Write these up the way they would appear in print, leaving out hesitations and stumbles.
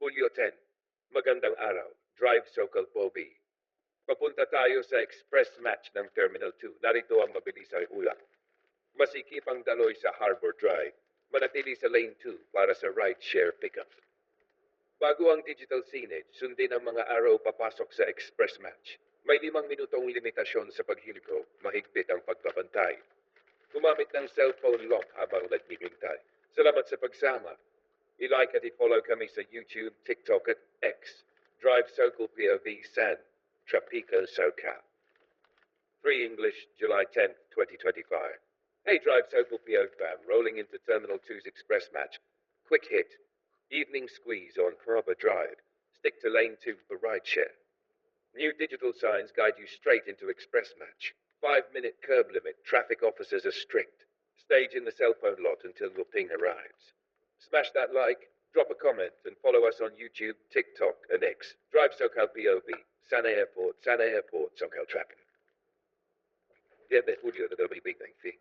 Hulyo 10. Magandang araw. DriveSocalPOV. Papunta tayo sa express match ng Terminal 2. Narito ang mabilisang ulat. Masikip ang daloy sa Harbor Drive. Manatili sa Lane 2 para sa ride-share pickup. Bago ang digital signage, sundin ang mga araw papasok sa express match. May 5 minutong limitasyon sa paghiliko. Mahigpit ang pagbabantay. Gumamit ng cellphone lock habang naghihintay. Salamat sa pagsama. I-like at i-follow kami sa YouTube, TikTok at X. DriveSocalPOV San Tropico SoCal. Free English, July 10, 2025. Hey DriveSocalPOV fam, rolling into Terminal 2's express match. Quick hit. Evening squeeze on Harbor Drive. Stick to Lane 2 for rideshare. New digital signs guide you straight into express match. 5-minute curb limit. Traffic officers are strict. Stage in the cell phone lot until your ping arrives. Smash that like, drop a comment, and follow us on YouTube, TikTok, and X. DriveSocalPOV, Sana Airport, SoCal Traffic. 10 de julio de 2025.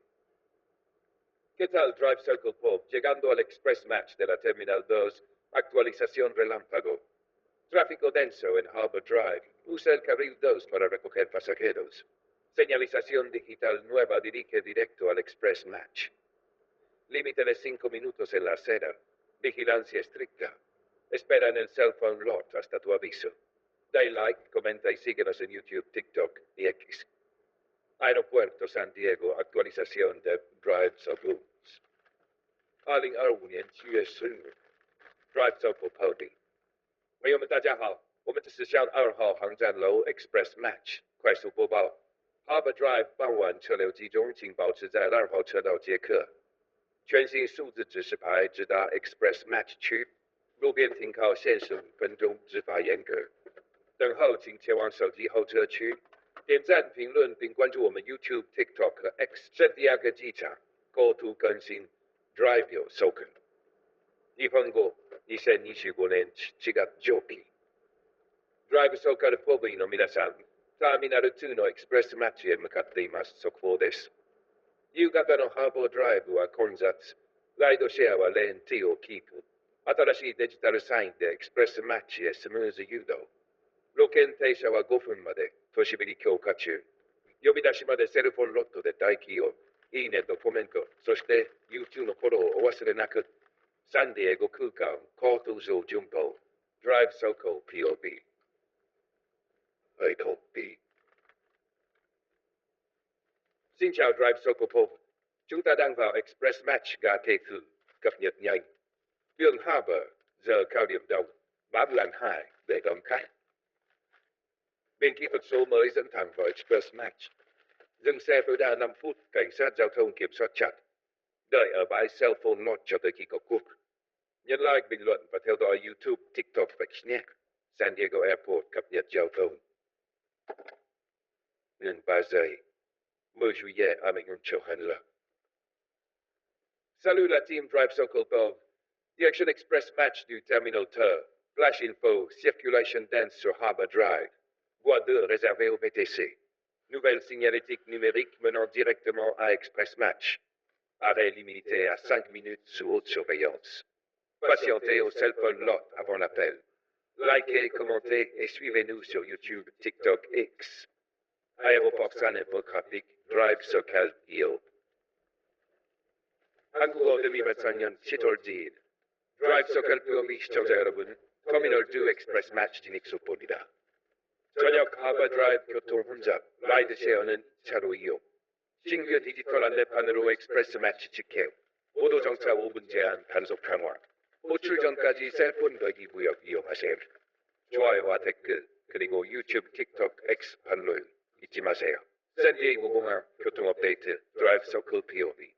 ¿Qué tal, DriveSocalPOV? Llegando al express match de la Terminal 2, actualización relámpago. Tráfico denso en Harbor Drive. Usa el carril 2 para recoger pasajeros. Señalización digital nueva dirige directo al express match. Límite de 5 minutos en la acera. Vigilancia estricta. Espera en el cell phone lot hasta tu aviso. Da like, comenta y síguenos en YouTube, TikTok y X. Aeropuerto San Diego, actualización de DriveSocalPOV. Aling Arwunian 7月15 朋友们，大家好，我们这是向2号航站楼 Express Match 快速播报。Harbor Drive 傍晚车流集中，请保持在2号车道接客。全新数字指示牌直达 Express Match 区，路边停靠限时5分钟，执法严格。等候请前往手机候车区，点赞、评论并关注我们 YouTube、TikTok 和 X。圣地亚哥机场构图更新 DriveSocal。日本語2025年7月上期。DriveSocalPOV の皆さん、ターミナル2のエクスプレスマッチへ向かっています。速報です。夕方のハーバードライブは混雑。ライドシェアはレーン T をキープ。新しいデジタルサインでエクスプレスマッチへスムーズ誘導。路肩停車は5分まで。都市ビリ強化中。呼び出しまでセルフォンロットで待機を。いいねとコメント。そして YouTube のフォローをお忘れなく。サンディエゴ空港交通上順報。DriveSocalPOV。I don't be. Xin chào DriveSocalPOV. Chúng ta đang vào Express Match ga Kê Thư, cập nhật nhanh. Đường Harbor, giờ cao điểm đông, bám làn 2 để đón khách. Bên kỹ thuật số mới dẫn thẳng vào Express Match. Dừng xe tối đa 5 phút, cảnh sát giao thông kiểm soát chặt. Đợi ở bãi cell phone lot cho tới khi có cuộc. Nhấn like, bình luận và theo dõi YouTube, TikTok và nhé. San Diego Airport cập nhật giao thông. Ngừng 3 giây. 10 juillet à mình cho hành là. Salut la team DriveSocalPOV. The Action Express Match du Terminal 2. Flash info, circulation dense sur Harbor Drive. Voie 2 réservée au VTC. Nouvelle signalétique numérique menant directement à Express Match. Arrêt limité à 5 minutes sous haute surveillance. Patientez au cell phone lot avant l'appel. Likez, commentez et suivez-nous sur YouTube, TikTok, X. Aéroport San Infographique, DriveSocalPOV. 한국어 2024년 7월 2일 DriveSocalPOV 시청자 여러분, 터미널 2 엑스프레스 매치 진입 속보입니다. 저녁 하버 드라이브 교통 혼잡, 라이드 쉐어는 차로 이용. 신규 디지털 안내판으로 엑스프레스 매치 직행. 보도 정차 5분 제한 단속 강화. 호출 전까지 셀폰 걸기 구역 이용하세요. 좋아요와 댓글, 그리고 유튜브, 틱톡, X 반론 잊지 마세요. 샌디에이고 공항 교통 업데이트 DriveSocalPOV.